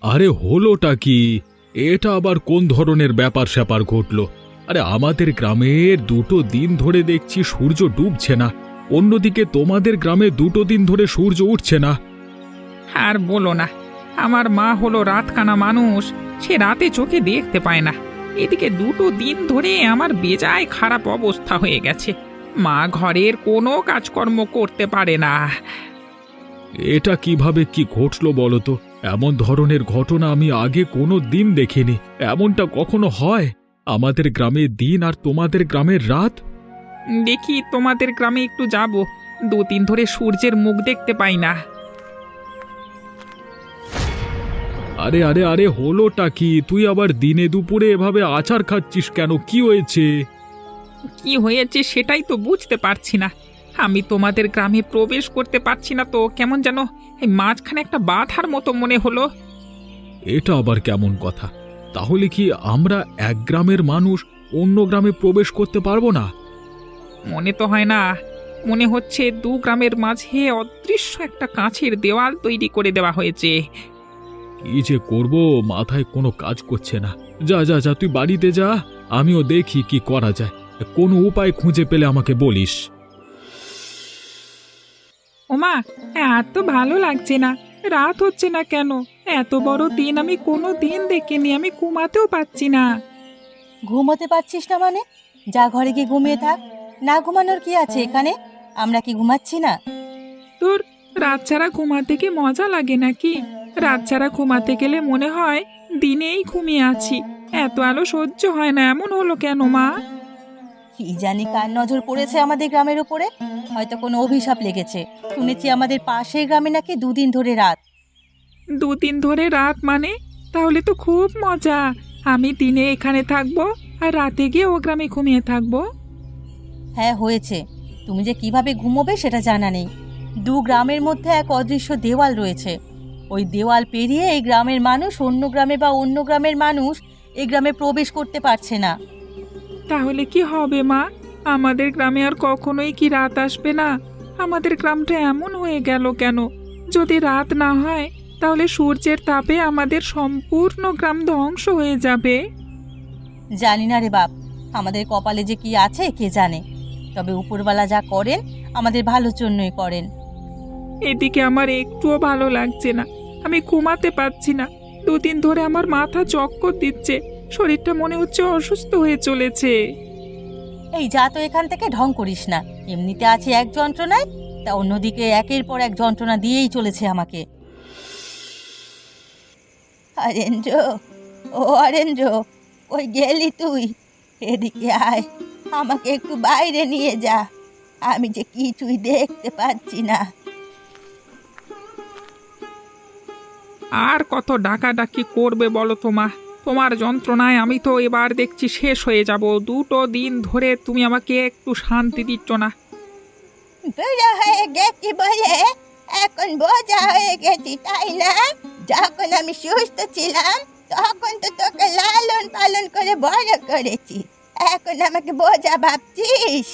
আরে হলোটা কি? এটা আবার কোন ধরনের ব্যাপার স্যাপার ঘটলো? আরে আমাদের গ্রামের 2 দিন ধরে দেখছি সূর্য ডুবছে না, অন্যদিকে তোমাদের গ্রামে 2 দিন ধরে সূর্য উঠছে না। আর বলো না, আমার মা হলো রাতকানা মানুষ, সে রাতে চোখে দেখতে পায় না। এদিকে 2 দিন ধরে আমার বেজায় খারাপ অবস্থা হয়ে গেছে। মা ঘরের কোনো কাজকর্ম করতে পারে না। এটা কিভাবে কি ঘটলো বলো তো? এমন ধরনের ঘটনা আমি আগে কোনো দিন দেখিনি। এমনটা কখনো হয়? আমাদের গ্রামে দিন আর তোমাদের গ্রামের রাত। দেখি তোমাদের গ্রামে একটু যাব, 2 দিন ধরে সূর্যের মুখ দেখতে পাই না। আরে আরে আরে হলোটা কি? তুই আবার দিনে দুপুরে এভাবে আছাড় খাচ্ছিস কেন? কি হয়েছে? কি হয়েছে সেটাই তো বুঝতে পারছি না। আমি তোমাদের গ্রামে প্রবেশ করতে পারছি না তো, কেমন যেন এই মাঝখানে একটা বাধার মতো মনে হলো। এটা আবার কেমন কথা? তাহলে কি আমরা এক গ্রামের মানুষ অন্য গ্রামে প্রবেশ করতে পারবো না? মনে তো হয় না, মনে হচ্ছে 2 গ্রামের মাঝে অদৃশ্য একটা কাঁচের দেওয়াল তৈরি করে দেওয়া হয়েছে। কি যে করব, মাথায় কোনো কাজ করছে না। যা যা যা, তুই বাড়িতে যা, আমিও দেখি কি করা যায়। কোনো উপায় খুঁজে পেলে আমাকে বলিস। ওমা, আর তো ভালো লাগছে না। রাত হচ্ছে না কেন? এত বড় দিন আমি কোনো দিন দেখিনি, আমি ঘুমাতেও পাচ্ছি না। ঘুমোতে পারছিস না মানে? যা ঘরে গিয়ে ঘুমিয়ে থাক। না ঘুমানোর কি আছে এখানে? আমরা কি ঘুমাচ্ছি না? তোর রাত ছাড়া ঘুমাতে কি মজা লাগে নাকি? রাত ছাড়া ঘুমাতে গেলে মনে হয় দিনেই ঘুমিয়ে আছি। এত আলো সহ্য হয় না, এমন হলো কেন মা? কি জানি কার নজর পড়েছে আমাদের গ্রামের উপরে। হয়তো কোনো অভিশাপ লেগেছে। শুনেছি আমাদের পাশের গ্রামে নাকি 2 দিন ধরে রাত। 2 দিন ধরে রাত মানে? তাহলে তো খুব মজা। আমি দিনে এখানে থাকবো আর রাতে গিয়ে ও গ্রামে ঘুমিয়ে থাকবো। হ্যাঁ হয়েছে। তুমি যে কিভাবে ঘুমোবে সেটা জানা নেই। 2 গ্রামের মধ্যে এক অদৃশ্য দেওয়াল রয়েছে। ওই দেওয়াল পেরিয়ে এই গ্রামের মানুষ অন্য গ্রামে বা অন্য গ্রামের মানুষ এই গ্রামে প্রবেশ করতে পারছে না। তাহলে কি হবে মা? আমাদের গ্রামে আর কখনোই কি রাত আসবে না? আমাদের গ্রামটা এমন হয়ে গেল কেন? যদি রাত না হয় তাহলে সূর্যের তাপে আমাদের সম্পূর্ণ গ্রাম ধ্বংস হয়ে যাবে। জানি না রে বাপ, আমাদের কপালে যে কি আছে কে জানে। তবে উপরওয়ালা যা করেন আমাদের ভালোর জন্যই করেন। এদিকে আমার একটুও ভালো লাগছে না, আমি ঘুমাতে পারছি না। 2 দিন ধরে আমার মাথা চক্কর দিচ্ছে, শরীরটা মনে হচ্ছে অসুস্থ হয়ে চলেছে। এই যা তো এখান থেকে ঢং করিস না। এমনিতে আছে এক যন্ত্রণায়, তা অন্যদিকে একের পর এক যন্ত্রণা দিয়েই চলেছে আমাকে। অরেঞ্জ, ও অরেঞ্জ, ওই গেলি তুই? এদিকে আয়, আমাকে একটু বাইরে নিয়ে যা। আমি যে কিছুই দেখতে পাচ্ছি না। আর কত ডাকাডাকি করবে বলো তো মা? তোমার যন্ত্রণায় আমি তো এবার দেখছি শেষ হয়ে যাব। 2 দিন ধরে তুমি আমাকে একটু শান্তি দিচ্ছ না। বুড়ো হয়ে গেছি বলে এখন বোঝা হয়ে গেছি, তাই না? যখন আমি সুস্থ ছিলাম তখন তো তোকে লালন পালন করে বড় করেছি, এখন আমাকে বোঝা ভাবছিস?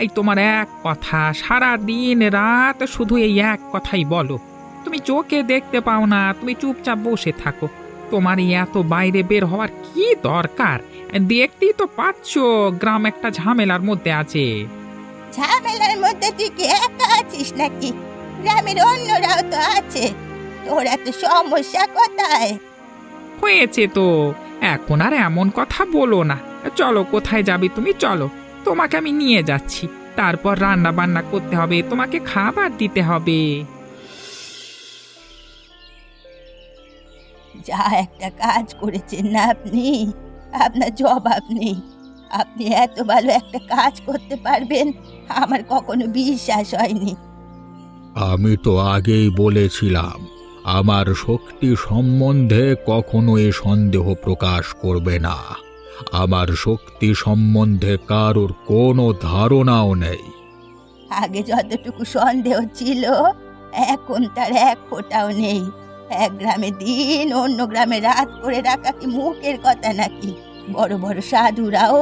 এই তোমার এক কথা, সারা দিন রাত শুধু এই এক কথাই বলো। তুমি চোখে দেখতে পাও না, তুমি চুপচাপ বসে থাকো। তোমার এই এত বাইরে বের হওয়ার কি দরকার? দেখতেই তো পাচ্ছ গ্রাম একটা ঝামেলার মধ্যে আছে। ঝামেলার মধ্যে তুই কি একা আছিস নাকি? গ্রামের অন্যরাও তো আছে। তোর এত সমস্যা কোথায়? হয়েছে তো, এখন আর এমন কথা বলো না। চলো, কোথায় যাবে তুমি? চলো, তোমাকে আমি নিয়ে যাচ্ছি। তারপর রান্না বান্না করতে হবে, তোমাকে খাবার দিতে হবে। যা একটা কাজ করেছেন না আপনি, আপনার জবাব নেই। আপনি এত ভালো একটা কাজ করতে পারবেন আমার কখনো বিশ্বাস হয়নি। আমি তো আগেই বলেছিলাম, আমার শক্তি সম্বন্ধে কখনোই সন্দেহ প্রকাশ করবে না। আমার শক্তি সম্বন্ধে কারোর কোনো ধারণাও নেই। আগে যতটুকু সন্দেহ ছিল এখন তার এক ফোঁটাও নেই। এক গ্রামে দিন অন্য গ্রামে রাত করে রাখা কি মুখের কথা নাকি? বড় বড় সাধুরাও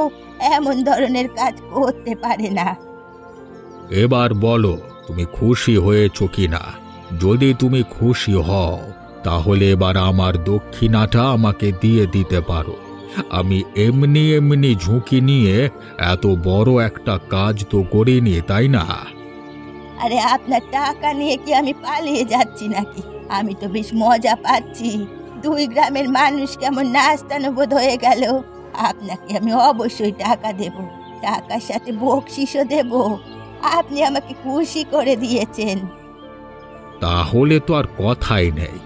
এমন ধরনের কাজ করতে পারে না। এবার বলো, তুমি খুশি হয়েছো কিনা? যদি তুমি খুশি হও তাহলে এবার আমার দক্ষিণাটা আমাকে দিয়ে দিতে পারো। আমি এমনি এমনি ঝুঁকি নিয়ে এত বড় একটা কাজ তো করিনি, তাই না? আরে আপনার টাকা নিয়ে কি আমি পালিয়ে যাচ্ছি নাকি? আমি তো বেশ মজা পাচ্ছি। 2 গ্রামের মানুষ কেমন নাস্তানুবোধ হয়ে গেল। আপনাকে আমি অবশ্যই টাকা দেব, টাকার সাথে বকশিসও দেব। আপনি আমাকে খুশি করে দিয়েছেন। তাহলে তো আর কথাই নেই।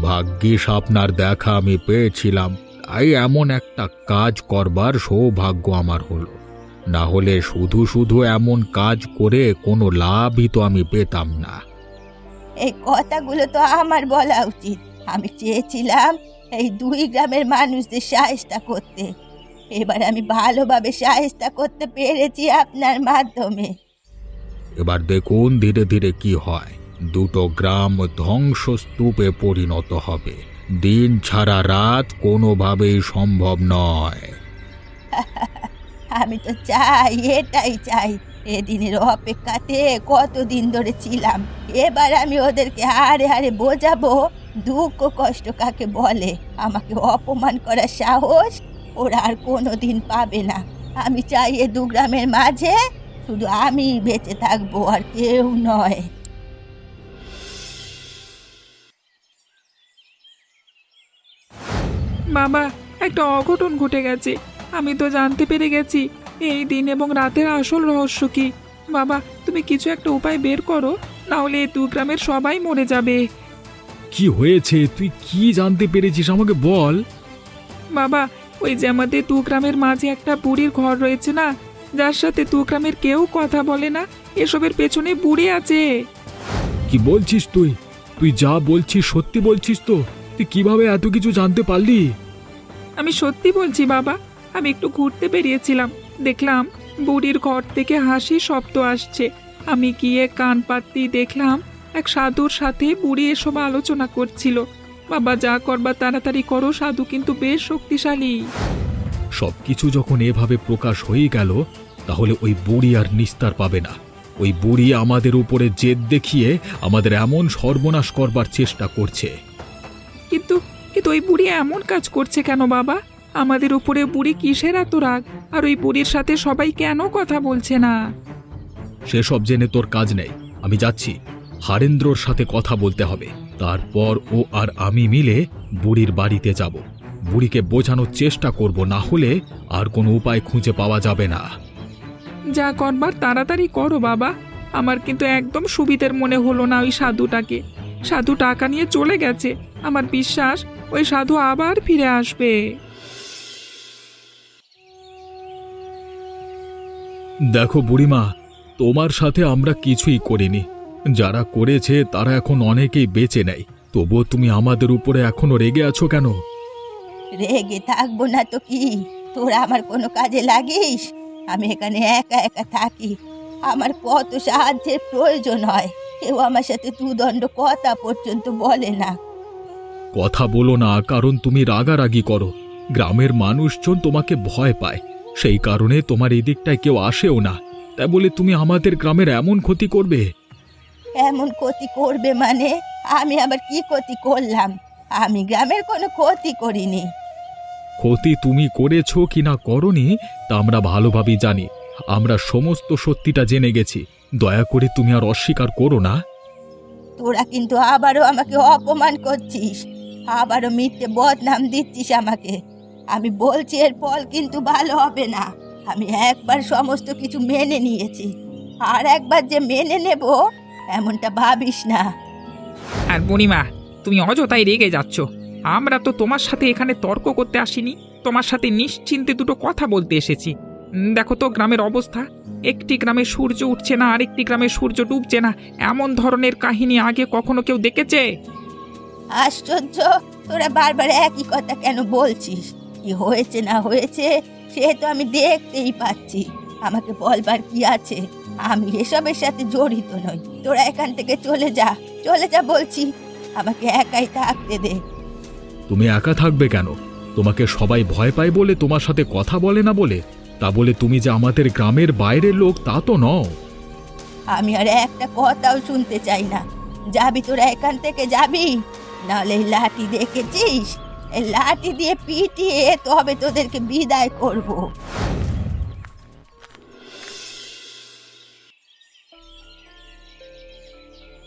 ভাগ্যিস আপনার দেখা আমি পেয়েছিলাম, তাই এমন একটা কাজ করবার সৌভাগ্য আমার হলো। না হলে শুধু শুধু এমন কাজ করে কোনো লাভই তো আমি পেতাম না। এই কথাগুলো তো আমার বলা উচিত। আমি চেয়েছিলাম এই 2 গ্রামের মানুষদের সাহায্য করতে। এবার আমি ভালোভাবে সাহায্য করতে পেরেছি আপনার মাধ্যমে। এবার দেখুন ধীরে ধীরে কি হয়। 2টো গ্রাম ধ্বংসস্তূপে পরিণত হবে। দিন ছাড়া রাত কোনোভাবেই সম্ভব নয়। আমি তো চাই, এটাই চাই। এদিনের অপেক্ষাতে কতদিন ধরে ছিলাম। এবার আমি ওদেরকে হাড়ে হাড়ে বোঝাবো দুঃখ কষ্ট কাকে বলে। আমাকে অপমান করার সাহস ওরা আর কোনোদিন পাবে না। আমি চাই এ 2 গ্রামের মাঝে শুধু আমি বেঁচে থাকবো, আর কেউ নয়। বাবা, একটা অঘটন ঘটে গেছে। আমি তো জানতে পেরে গেছি এই দিন এবং রাতের আসল রহস্য কি। বাবা, তুমি কিছু একটা উপায় বের করো, না হলে এই 2 গ্রামের সবাই মরে যাবে। কি হয়েছে? তুই কি জানতে পেরেছিস আমাকে বল। বাবা, ওই যে আমাদের 2 গ্রামের মাঝে একটা বুড়ির ঘর রয়েছে না, যার সাথে 2 গ্রামের কেউ কথা বলে না, এসবের পেছনে বুড়ি আছে। কি বলছিস তুই? তুই যা বলছিস সত্যি বলছিস তো? তুই কিভাবে এত কিছু জানতে পারলি? আমি সত্যি বলছি বাবা। আমি একটু ঘুরতে বেরিয়েছিলাম, দেখলাম বুড়ির ঘর থেকে হাসির শব্দ আসছে। আমি গিয়ে কান পাততেই দেখলাম এক সাধুর সাথে বুড়ি এসব আলোচনা করছিল। বাবা, যা করবা তাড়াতাড়ি করো, সাধু কিন্তু বেশ শক্তিশালী। সবকিছু যখন এভাবে প্রকাশ হয়ে গেল, তাহলে ওই বুড়ি আর নিস্তার পাবে না। ওই বুড়ি আমাদের উপরে জেদ দেখিয়ে আমাদের এমন সর্বনাশ করবার চেষ্টা করছে। কিন্তু কিন্তু ওই বুড়ি এমন কাজ করছে কেন বাবা? আমাদের উপরে বুড়ি কিসের এত রাগ? আর ওই বুড়ির সাথে সবাই কেন কথা বলছে না? সেসব জেনে তোর কাজ নেই। আমি যাচ্ছি, হারেন্দ্রর সাথে কথা বলতে হবে। তারপর ও আর আমি মিলে বুড়ির বাড়িতে যাব। বুড়িকে বোঝানোর চেষ্টা করব, না হলে আর কোনো উপায় খুঁজে পাওয়া যাবে না। যা করবার তাড়াতাড়ি করো বাবা। আমার কিন্তু একদম সুবিধের মনে হলো না ওই সাধুটাকে। সাধু টাকা নিয়ে চলে গেছে। আমার বিশ্বাস ওই সাধু আবার ফিরে আসবে। দেখো বুড়িমা, তোমার সাথে আমরা কিছুই করিনি। যারা করেছে তারা এখন অনেকেই বেঁচে নেই। তবুও তুমি আমাদের উপরে এখনো রেগে আছো কেন? রেগে থাকবো না তো কি? তোরা আমার কোনো কাজে লাগিস? আমি এখানে একা একা থাকি। আমার কত সাহায্যের প্রয়োজন হয়, কেউ আমার সাথে দুদণ্ড কথা পর্যন্ত বলে না। কথা বলো না, কারণ তুমি রাগারাগি করো। গ্রামের মানুষজন তোমাকে ভয় পায়, সেই কারণে তোমার এই দিকটায় কেউ আসেও না। তাই বলে তুমি আমাদের গ্রামের এমন ক্ষতি করবে? এমন ক্ষতি করবে মানে? আমি আবার কি ক্ষতি করলাম? আমি গ্রামের কোনো ক্ষতি করিনি। ক্ষতি তুমি করেছো কিনা করনি তা আমরা ভালোভাবেই জানি। আমরা সমস্ত সত্যিটা জেনে গেছি। দয়া করে তুমি আর অস্বীকার করো না। তোরা কিন্তু আবারও আমাকে অপমান করছিস, আবারও মিথ্যে বদনাম দিচ্ছিস আমাকে। আমি বলছি এর ফল কিন্তু ভালো হবে না। আমি একবার সমস্ত কিছু মেনে নিয়েছি, আর একবার যে মেনে নেব এমনটা ভাবিস না। আর বুড়িমা, তুমি অযথাই রেগে যাচ্ছ। আমরা তো তোমার সাথে এখানে তর্ক করতে আসিনি, তোমার সাথে নিশ্চিন্তে দুটো কথা বলতে এসেছি। দেখো তো গ্রামের অবস্থা। একটি গ্রামে সূর্য উঠছে না, আরেকটি গ্রামে সূর্য ডুবছে না। এমন ধরনের কাহিনী আগে কখনো কেউ দেখেছে? আশ্চর্য, তোরা বারবার একই কথা কেন বলছিস? কি হয়েছে না হয়েছে সে তো আমি দেখতেই পাচ্ছি। আমাকে বলবার কি আছে? আমি এসবের সাথে জড়িত নই। তোরা এখান থেকে চলে যা, চলে যা বলছি। আমাকে একাই থাকতে দে। তুমি একা থাকবে কেন? তোমাকে সবাই ভয় পায় বলে তোমার সাথে কথা বলে না বলে? তা বলে তুমি যে আমাদের গ্রামের বাইরের লোক তা তো নও। আমি আর একটা কথাও শুনতে চাই না। যাবি তোরা এখান থেকে, যাবি? নাহলে এই লাঠি দেখেছিস, এই লাঠি দিয়ে পিটিয়ে তবে তোদেরকে বিদায় করব।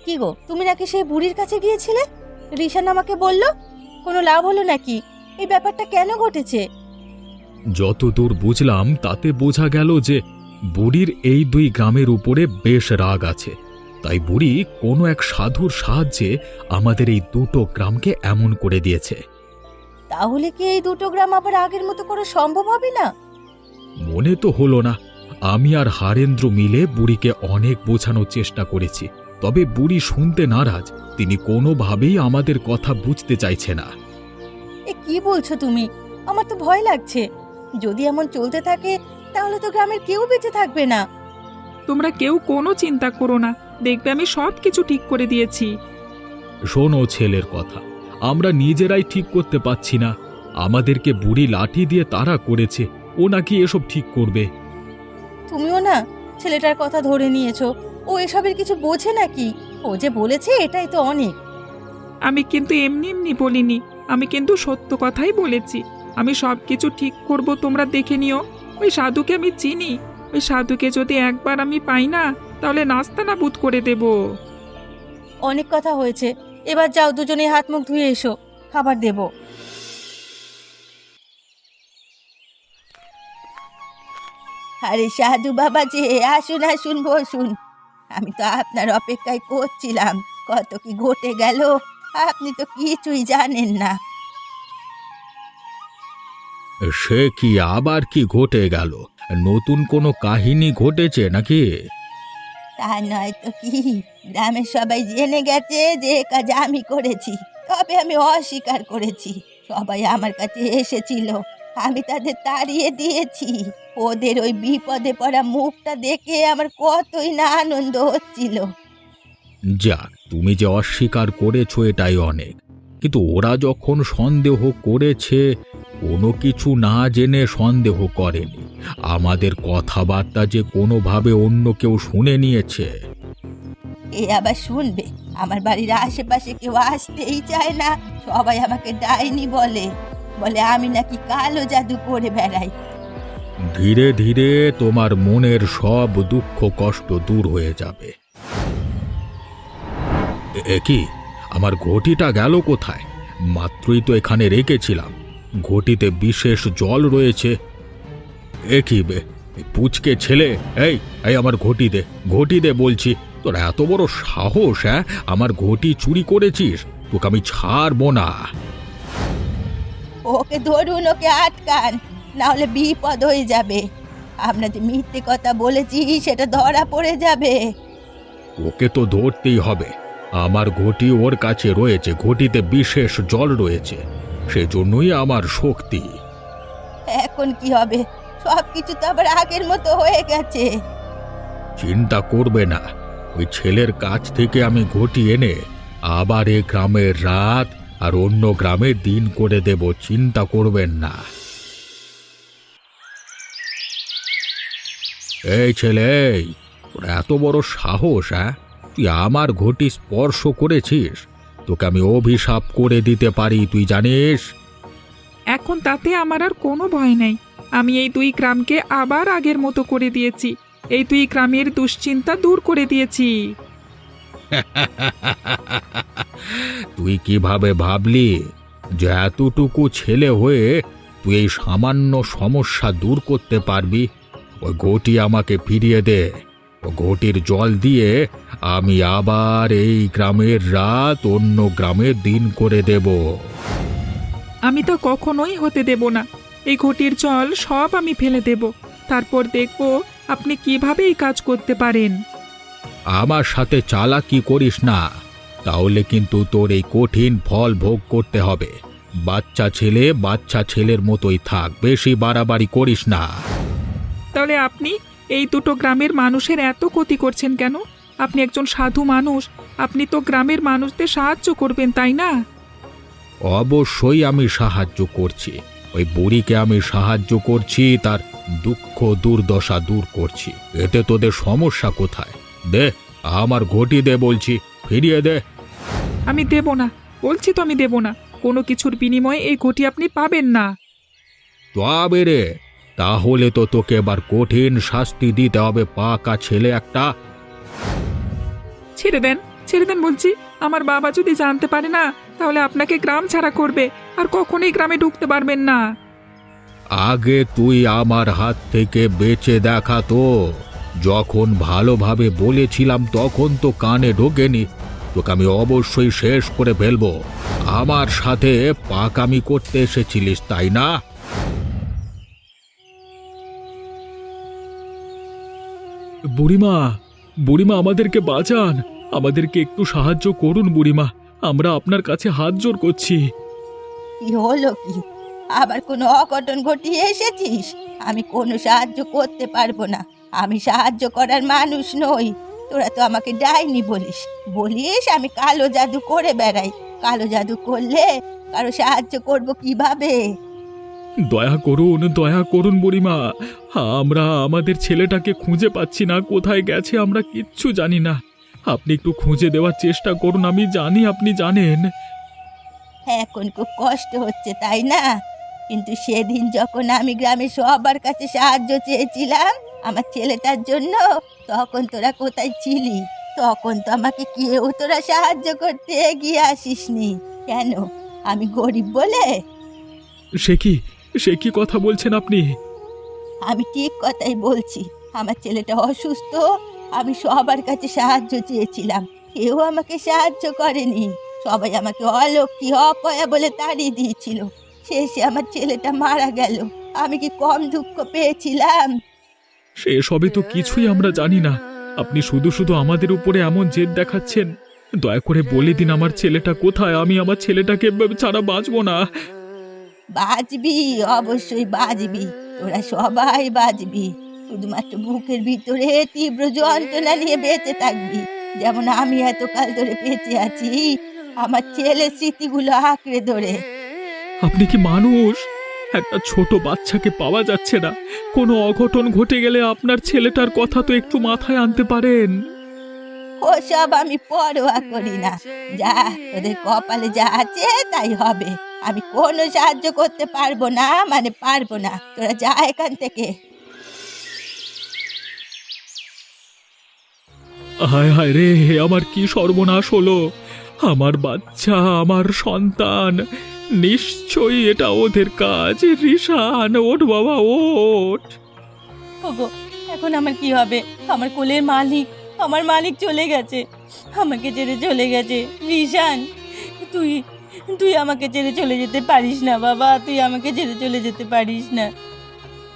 কি গো, তুমি নাকি সেই বুড়ির কাছে গিয়েছিলে? রিশান আমাকে বলল। কোনো লাভ হলো নাকি? এই ব্যাপারটা কেন ঘটেছে? যতদূর বুঝলাম তাতে বোঝা গেল যে বুড়ির এই দুই গ্রামের উপরে বেশ রাগ আছে। তাই বুড়ি কোনো এক সাধুর সাহায্যে আমাদের এই দুটো গ্রামকে এমন করে দিয়েছে। তাহলে কি এই দুটো গ্রাম আবার আগের মতো করা সম্ভব হবে না? মনে তো হলো না। আমি আর হারেন্দ্র মিলে বুড়িকে অনেক বোঝানোর চেষ্টা করেছি, তবে বুড়ি শুনতে নারাজ। তিনি কোনোভাবেই আমাদের কথা বুঝতে চাইছে না। এ কি বলছো তুমি? আমার তো ভয় লাগছে। যদি এমন চলতে থাকে তাহলে তো গ্রামের কেউ বেঁচে থাকবে না। তোমরা কেউ কোনো চিন্তা করো না, দেখবে আমি সব কিছু ঠিক করে দিয়েছি। শোনো ছেলের কথা, আমরা নিজেরাই ঠিক করতে পাচ্ছি না। আমাদেরকে বুড়ি লাঠি দিয়ে তাড়া করেছে, ও নাকি এসব ঠিক করবে। তুমিও না ছেলেটার কথা ধরে নিয়েছো। ও এসবের কিছু বোঝে নাকি? ও যে বলেছে এটাই তো অনেক। আমি কিন্তু এমনি এমনি বলিনি, আমি কিন্তু সত্য কথাই বলেছি। আমি সব কিছু ঠিক করব, তোমরা দেখে নিও। ওই সাধুকে আমি চিনি, ওই সাধুকে যদি একবার আমি পাই না তাহলে নাস্তানাবুদ করে দেব। অনেক কথা হয়েছে, এবার যাও দুজনে হাত মুখ ধুয়ে এসো, খাবার দেব। আরে সাধু বাবা যে, আসুন আসুন, বসুন। আমি তো আপনার অপেক্ষায় করছিলাম। কত কি ঘটে গেল, আপনি তো কিছুই জানেন না। সে কি, আবার কি ঘটে গেল? নতুন কোনো কাহিনী ঘটেছে নাকি? তা নয় তো কি, গ্রামের সবাই জেনে গেছে যে এ কাজ আমি করেছি। তবে আমি অস্বীকার করেছি। সবাই আমার কাছে এসেছিল, আমি তাদের তাড়িয়ে দিয়েছি। ওদের ওই বিপদে পড়া মুখটা দেখে আমার কতই না আনন্দ হচ্ছিল। যাক, তুমি যে অস্বীকার করেছো এটাই অনেক। কিন্তু ওরা যখন সন্দেহ করেছে, কোনো কিছু না জেনে সন্দেহ করেনি। আমাদের কথাবার্তা যে কোনোভাবে অন্য কেউ শুনে নিয়েছে। এ আবার শুনবে? আমার বাড়ির আশেপাশে কেউ আসতেই চায় না। সবাই আমাকে ডাইনি বলে, বলে আমি নাকি কালো জাদু করে বেড়াই। ধীরে ধীরে তোমার মনের সব দুঃখ কষ্ট দূর হয়ে যাবে। এ কি, আমার ঘটিটা গেল কোথায়? মাত্রই তো এখানে রেখেছিলাম। ঘটিতে বিশেষ জল রয়েছে। এ কি বে, পুচকে ছেলে, এই এই আমার ঘটি দে, ঘটি দে বলছি। তোর এত বড় সাহস, হ্যাঁ? আমার ঘটি চুরি করেছিস? তোকে আমি ছাড়বো না। ওকে ধরুন, ওকে আটকান, না হলে বিপদ হয়ে যাবে। আমরা যে মিথ্যে কথা বলেছি সেটা ধরা পড়ে যাবে। ওকে তো ধরতেই হবে। আমার ঘটি ওর কাছে রয়েছে, ঘটিতে বিশেষ জল রয়েছে, সেজন্যই আমার শক্তি। এখন কি হবে? সব কিছু তো আবার আগের মতো হয়ে গেছে। চিন্তা করবে না, ওই ছেলের কাছ থেকে আমি ঘটি এনে আবার এ গ্রামের রাত আর অন্য গ্রামে দিন করে দেব, চিন্তা করবেন না। এই ছেলে, এই, তোর এত বড় সাহস, হ্যাঁ? তুই আমার ঘটি স্পর্শ করেছিস? তোকে আমি অভিশাপ করে দিতে পারি, তুই জানিস? এখন তাতে আমার আর কোনো ভয় নেই। আমি এই দুই গ্রামকে আবার আগের মতো করে দিয়েছি, এই দুই গ্রামের দুশ্চিন্তা দূর করে দিয়েছি। তুই কিভাবে ভাবলি যে এতটুকু ছেলে হয়ে তুই এই সামান্য সমস্যা দূর করতে পারবি? ওই ঘটি আমাকে ফিরিয়ে দে। ও ঘটির জল দিয়ে আমি আবার এই গ্রামের রাত অন্য গ্রামের দিন করে দেব। আমি তো কখনোই হতে দেব না। এই ঘটির জল সব আমি ফেলে দেব, তারপর দেখব আপনি কিভাবে এই কাজ করতে পারেন। আমার সাথে চালাকি করিস না, তাহলে কিন্তু তোর এই কঠিন ফল ভোগ করতে হবে। বাচ্চা ছেলে বাচ্চা ছেলের মতোই থাক, বেশি বাড়াবাড়ি করিস না। তাহলে আপনি এই দুটো গ্রামের মানুষের এত ক্ষতি করছেন কেন? আপনি একজন সাধু মানুষ, আপনি তো গ্রামের মানুষদের সাহায্য করবেন, তাই না? অবশ্যই আমি সাহায্য করছি। ওই বুড়িকে আমি সাহায্য করছি, তার দুঃখ দুর্দশা দূর করছি। এতে তোদের সমস্যা কোথায়? দে, আমার ঘটি দে বলছি, ফিরিয়ে দে। আমি দেব না, বলছি তো আমি দেব না। কোনো কিছুর বিনিময়ে এই ঘটি আপনি পাবেন না। তবে রে, তাহলে তো তোকে এবার কঠিন শাস্তি দিতে হবে, পাকা ছেলে একটা। ছেড়ে দেন, ছেড়ে দেন বলছি। আমার বাবা যদি জানতে পারে না, তাহলে আপনাকে গ্রাম ছাড়া করবে, আর কখনোই গ্রামে ঢুকতে পারবেন না। আগে তুই আমার হাত থেকে বেঁচে দেখা তো। যখন ভালোভাবে বলেছিলাম তখন তো কানে ঢোকেনি। তোকে আমি অবশ্যই শেষ করে ফেলবো। আমার সাথে পাকামি করতে এসেছিলিস, তাই না? বুড়িমা, বুড়িমা, আমাদেরকে বাঁচান, আমাদেরকে একটু সাহায্য করুন বুড়িমা, আমরা আপনার কাছে হাত জোড় করছি। কি হলো কি? আবার কোনো অঘটন ঘটিয়ে এসেছিস? আমি কোনো সাহায্য করতে পারবো না। আমি সাহায্য করার মানুষ নই। তোরা তো আমাকে ডাইনি বলিস, বলিস আমি কালো জাদু করে বেড়াই। কালো জাদু করলে কারো সাহায্য করব কিভাবে? দয়া করুন বুড়িমা, আমরা আমাদের ছেলেটাকে খুঁজে পাচ্ছি না, কোথায় গেছে আমরা কিচ্ছু জানি না। আপনি একটু খুঁজে দেওয়ার চেষ্টা করুন, আমি জানি আপনি জানেন। এখন খুব কষ্ট হচ্ছে তাই না? কিন্তু সেদিন যখন আমি গ্রামে সবার কাছে সাহায্য চেয়েছিলাম আমার ছেলেটার জন্য, তখন তোরা কোথায় ছিলি? তখন তো আমাকে কেউ তোরা সাহায্য করতে এগিয়ে আসিসনি। কেন? আমি গরিব বলে? সে কি কথা বলছেন আপনি? আমি ঠিক কথাই বলছি। আমার ছেলেটা অসুস্থ, আমি সবার কাছে সাহায্য চেয়েছিলাম, কেউ আমাকে সাহায্য করেনি। সবাই আমাকে অলক্ষী অপয়া বলে তাড়িয়ে দিয়েছিল। শেষে আমার ছেলেটা মারা গেল। আমি কি কম দুঃখ পেয়েছিলাম? সে সবে তো কিছুই আমরা জানি না। আপনি শুধু শুধু আমাদের উপরে এমন জেদ দেখাচ্ছেন। দয়া করে বলে দিন আমার ছেলেটা কোথায়, আমি আমার ছেলেটাকে ছাড়া বাঁচবো না। বাঁচবি, অবশ্যই বাঁচবি, তোরা সবাই বাঁচবি। শুধুমাত্র বুকের ভিতরে তীব্র যন্ত্রণা নিয়ে বেঁচে থাকবি, যেমন আমি এতকাল ধরে বেঁচে আছি, আমার ছেলের স্মৃতিগুলো আঁকড়ে ধরে। আপনি কি মানুষ? একটা ছোট বাচ্চাকে পাওয়া যাচ্ছে না, কোনো অঘটন ঘটে গেলে আপনার ছেলেটার কথা তো একটু মাথায় আনতে পারেন। ওসব আমি পরোয়া করি না। যা, তোদের কপালে যা আছে তাই হবে। আমি কোনো সাহায্য করতে পারবো না, মানে পারবো না। তোরা যা এখান থেকে। হায় হায় রে, আমার কি সর্বনাশ হলো! আমার বাচ্চা, আমার সন্তান, নিশ্চয়ই এটা ওদের কাজ। রিশান, ওঠ বাবা, ওঠ। ওগো, এখন আমার কি হবে? আমার কোলের মালিক, আমার মালিক চলে গেছে, আমাকে ছেড়ে চলে গেছে। রিশান, তুই তুই আমাকে ছেড়ে চলে যেতে পারিস না বাবা, তুই আমাকে ছেড়ে চলে যেতে পারিস না।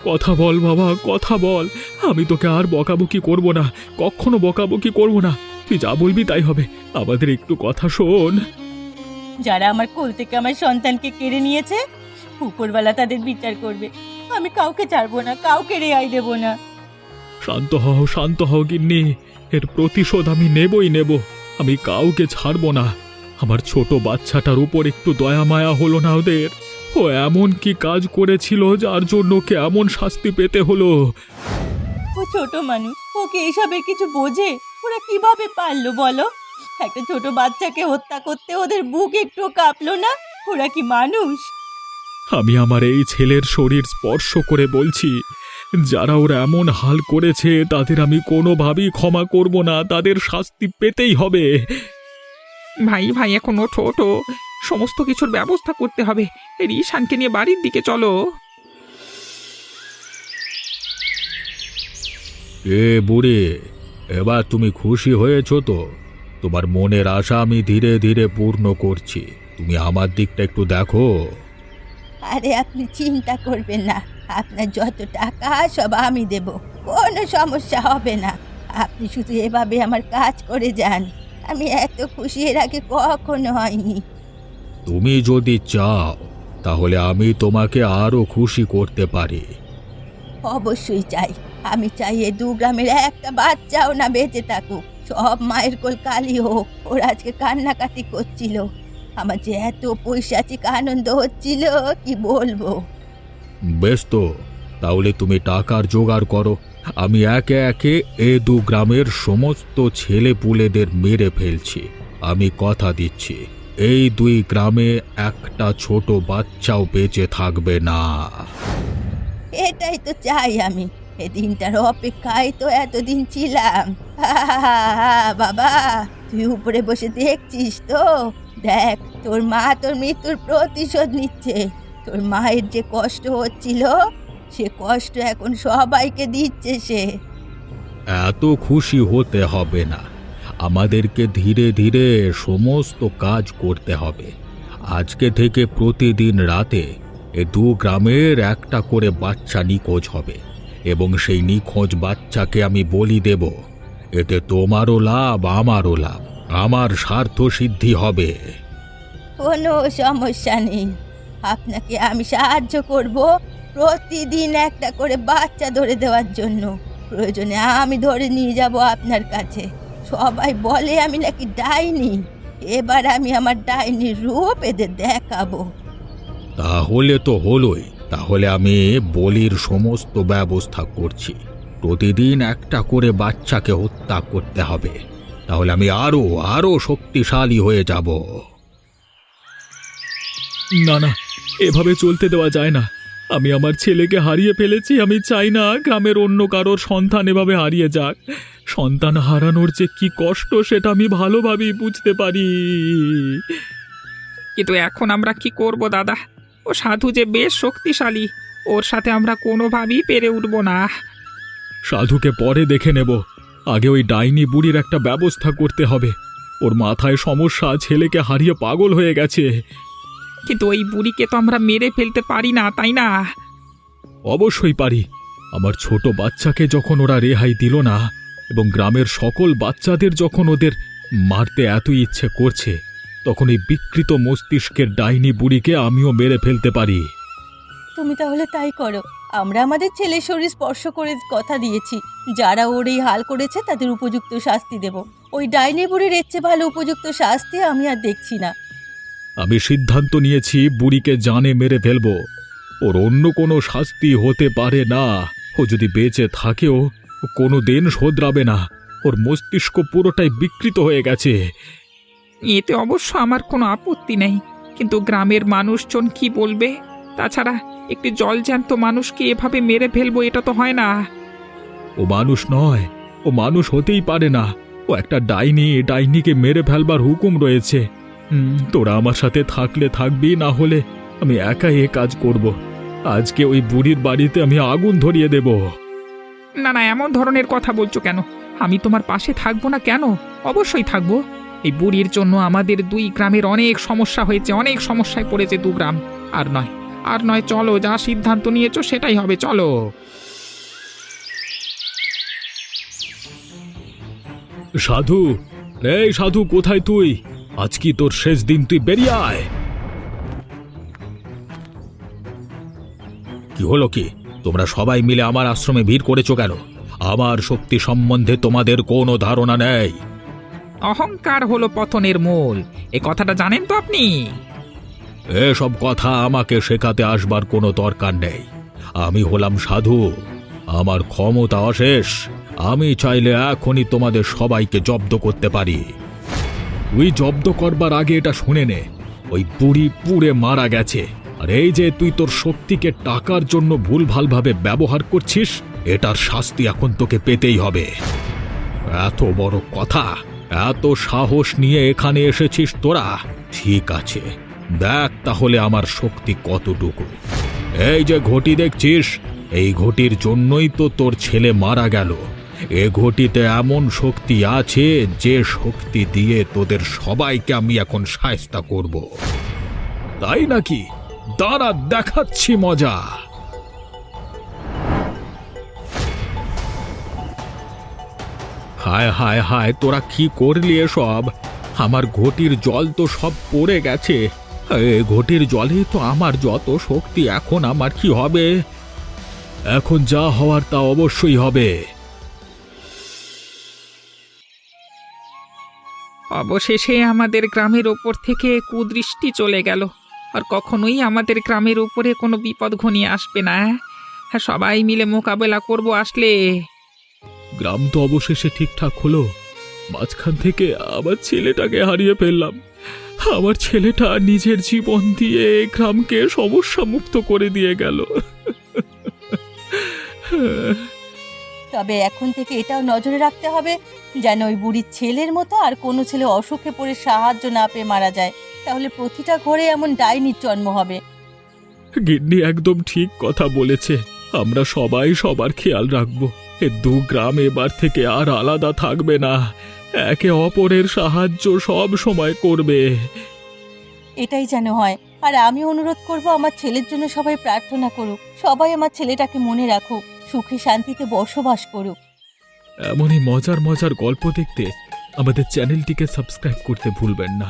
কথা বল বাবা, কথা বল। আমি তোকে আর বকাবকি করব না, কখনো বকাবকি করব না। তুই যা বলবি তাই হবে, আমাদের একটু কথা শোন। যারা আমার কোল থেকে আমার সন্তানকে কেড়ে নিয়েছে, উপরওয়ালা তাদের বিচার করবে। আমি কাউকে ছাড়বো না, কাউকে রেহাই দেবো না। শান্ত হও গিন্নি, এর প্রতিশোধ আমি নেবই নেব। আমি কাউকে ছাড়ব না। আমার ছোট বাচ্চাটার উপর একটু দয়া মায়া হলো না ওদের? ও এমন কি কাজ করেছিল যার জন্য ওকে এমন শাস্তি পেতে হলো? ও ছোট মানুষ, ওকে এসবের কিছু বোঝে? ওরা কিভাবে পারলো বলো? একটা ছোট বাচ্চাকে হত্যা করতে ওদের বুক একটু কাঁপলো না? ওরা কি মানুষ? আমি আমার এই ছেলের শরীর স্পর্শ করে বলছি, যারা ওরা এমন হাল করেছে তাদের আমি কোনোভাবেই ক্ষমা করব না, তাদের শাস্তি পেতেই হবে। ভাই ভাই, এখন ওঠো ওঠো, সমস্ত কিছুর ব্যবস্থা করতে হবে। এই রিশানকে নিয়ে বাড়ির দিকে চলো। বুড়ি, এবার তুমি খুশি হয়েছো তো? তোমার মনের আশা আমি ধীরে ধীরে পূর্ণ করছি, তুমি আমার দিকটা একটু দেখো। আরে আপনি চিন্তা করবেন না, আপনার যত টাকা সব আমি দেব, কোনো সমস্যা হবে না। আপনি শুধু এভাবে আমার কাজ করে যান। আমি এত খুশি এর আগে কখনো হয়নি। তুমি যদি চাও তাহলে আমি তোমাকে আরো খুশি করতে পারি। অবশ্যই চাই, আমি চাই এ দু গ্রামের একটা বাচ্চাও না বেঁচে থাকুক। সব মায়ের কোল কালি হোক। ওরা আজকে কান্নাকাটি করছিল, আমার যে এত পৈশাচিক আনন্দ হচ্ছিল কি বলবো। বেশ তো, তাহলে তুমি টাকার জোগাড় করো। আমি একে একে এ দু গ্রামের সমস্ত ছেলে পুলেদের মেরে ফেলছি, আমি কথা দিচ্ছি। এই দুই গ্রামে একটা ছোট বাচ্চাও বেঁচে থাকবে না। এটাই তো চাই আমি। এই দিনটার অপেক্ষায় তো এতদিন ছিলাম। বাবা, তুই উপরে বসে দেখছিস তো? দেখ, তোর মা তোর মৃত্যুর প্রতিশোধ নিচ্ছে। তোর মায়ের যে কষ্ট হচ্ছিল, সে কষ্ট এখন সবাইকে দিচ্ছে সে। এত খুশি হতে হবে না, আমাদেরকে ধীরে ধীরে সমস্ত কাজ করতে হবে। আজকে থেকে প্রতিদিন রাতে এ দু গ্রামের একটা করে বাচ্চা নিখোঁজ হবে এবং সেই নিখোঁজ বাচ্চাকে আমি বলি দেব। এতে তোমারও লাভ, আমারও লাভ, আমার স্বার্থ সিদ্ধি হবে। কোনো সমস্যা নেই, আপনাকে আমি সাহায্য করব প্রতিদিন একটা করে বাচ্চা ধরে দেওয়ার জন্য। প্রয়োজনে আমি ধরে নিয়ে যাব আপনার কাছে। সবাই বলে আমি নাকি ডাইনি, এবার আমি আমার ডাইনির রূপ এদের দেখাবো। তাহলে তো হলোই। তাহলে আমি বলির সমস্ত ব্যবস্থা করছি। প্রতিদিন একটা করে বাচ্চাকে হত্যা করতে হবে, তাহলে আমি আরো আরো শক্তিশালী হয়ে যাব। না না, এভাবে চলতে দেওয়া যায় না। আমি আমার ছেলেকে হারিয়ে ফেলেছি, আমি চাই না গ্রামের অন্য কারোর সন্তান এভাবে হারিয়ে যাক। সন্তান হারানোর যে কি কষ্ট সেটা আমি ভালোভাবেই বুঝতে পারি। কিন্তু এখন আমরা কি করব দাদা? ও সাধু যে বেশ শক্তিশালী, ওর সাথে আমরা কোনোভাবেই পেরে উঠব না। সাধুকে পরে দেখে নেব, আগে ওই ডাইনি বুড়ির একটা ব্যবস্থা করতে হবে। ওর মাথায় সমস্যা, ছেলেকে হারিয়ে পাগল হয়ে গেছে। কিন্তু ওই বুড়িকে তো আমরা মেরে ফেলতে পারি না, তাই না? অবশ্যই পারি। আমার ছোট বাচ্চাকে যখন ওরা রেহাই দিল না এবং গ্রামের সকল বাচ্চাদের যখন ওদের মারতে এত ইচ্ছে করছে, তখন এই বিকৃত মস্তিষ্কের ডাইনি বুড়িকে আমিও মেরে ফেলতে পারি। তুমি তাহলে তাই করো। আমরা আমাদের ছেলের শরীর স্পর্শ করে কথা দিয়েছি, যারা ওর এই হাল করেছে তাদের উপযুক্ত শাস্তি দেব। ওই ডাইনি বুড়ির এর চেয়ে ভালো উপযুক্ত শাস্তি আমি আর দেখছি না। আমি সিদ্ধান্ত নিয়েছি বুড়িকে জানে মেরে ফেলবো। ওর অন্য কোনো শাস্তি হতে পারে না। ও যদি বেঁচে থাকেও কোনো দিন শোধরাবে না। ওর মস্তিষ্ক পুরোটাই বিকৃত হয়ে গেছে। এতে অবশ্য আমার কোনো আপত্তি নেই, কিন্তু গ্রামের মানুষজন কি বলবে? তাছাড়া একটি জলজ্যান্ত মানুষকে এভাবে মেরে ফেলবো, এটা তো হয় না। ও মানুষ নয়, ও মানুষ হতেই পারে না। ও একটা ডাইনি, ডাইনিকে মেরে ফেলবার হুকুম রয়েছে। তোরা আমার সাথে থাকলে থাকবি, না হলে আমি একাই এ কাজ করব। আজকে ওই বুড়ির বাড়িতে আমি আগুন ধরিয়ে দেব। না না, এমন ধরনের কথা বলছো কেন? আমি তোমার পাশে থাকবো না কেন? অবশ্যই থাকবো। এই বুড়ির জন্য আমাদের দুই গ্রামের অনেক সমস্যা হয়েছে, অনেক সমস্যায় পড়েছে দু গ্রাম। আর নয়, আর নয়, চলো, যা সিদ্ধান্ত নিয়েছো সেটাই হবে, চলো। সাধু, এই সাধু, কোথায় তুই? আজ কি তোর শেষ দিন, তুই বেরিয়ে আয়। কি হলো কি? তোমরা সবাই মিলে আমার আশ্রমে ভিড় করেছো কেন? আমার শক্তি সম্বন্ধে তোমাদের কোনো ধারণা নেই। অহংকার হলো পতনের মূল, এ কথাটা জানেন তো আপনি? এসব কথা আমাকে শেখাতে আসবার কোনো দরকার নেই। আমি হলাম সাধু, আমার ক্ষমতা অশেষ। আমি চাইলে এখনই তোমাদের সবাইকে জব্দ করতে পারি। তুই জব্দ করবার আগে এটা শুনে নে, ওই বুড়ি পুড়ে মারা গেছে। আর এই যে তুই তোর শক্তিকে টাকার জন্য ভুলভালভাবে ব্যবহার করছিস, এটার শাস্তি এখন তোকে পেতেই হবে। এত বড় কথা, এত সাহস নিয়ে এখানে এসেছিস তোরা? ঠিক আছে, দেখ তাহলে আমার শক্তি কতটুকু। এই যে ঘটি দেখছিস, এই ঘটির জন্যই তো তোর ছেলে মারা গেল। এ ঘটিতে এমন শক্তি আছে যে শক্তি দিয়ে তোদের সবাইকে আমি এখন শায়েস্তা করব। তাই নাকি? দাঁড়া, দেখাচ্ছি মজা। হায় হায় হায়, তোরা কি করলি এসব? আমার ঘটির জল তো সব পড়ে গেছে। এ ঘটির জলে তো আমার যত শক্তি, এখন আমার কি হবে? এখন যা হওয়ার তা অবশ্যই হবে। অবশেষে আমাদের গ্রামের ওপর থেকে কুদৃষ্টি চলে গেল। আর কখনোই আমাদের গ্রামের উপরে কোনো বিপদ ঘনিয়ে আসবে না। হ্যাঁ, সবাই মিলে মোকাবেলা করব আসলে। গ্রাম তো অবশেষে ঠিকঠাক হলো। মাঝখান থেকে আবার ছেলেটাকে হারিয়ে ফেললাম। আমার ছেলেটা নিজের জীবন দিয়ে এই গ্রামকে সমস্যা মুক্ত করে দিয়ে গেল। তবে এখন থেকে এটাও নজরে রাখতে হবে যেন ওই বুড়ির ছেলের মতো আর কোনো ছেলে অসুখে পড়ে সাহায্য না পেয়ে মারা যায়, তাহলে প্রতিটা ঘরে এমন ডাইনির জন্ম হবে। গিন্নি একদম ঠিক কথা বলেছে। আমরা সবাই সবার খেয়াল রাখবো। এ দু গ্রাম এবার থেকে আর আলাদা থাকবে না, একে অপরের সাহায্য সব সময় করবে। এটাই যেন হয়। আর আমি অনুরোধ করব আমার ছেলের জন্য সবাই প্রার্থনা করুক, সবাই আমার ছেলেটাকে মনে রাখুক, সুখে শান্তিতে বসবাস করুক। এমনই মজার মজার গল্প দেখতে আমাদের চ্যানেলটিকে সাবস্ক্রাইব করতে ভুলবেন না।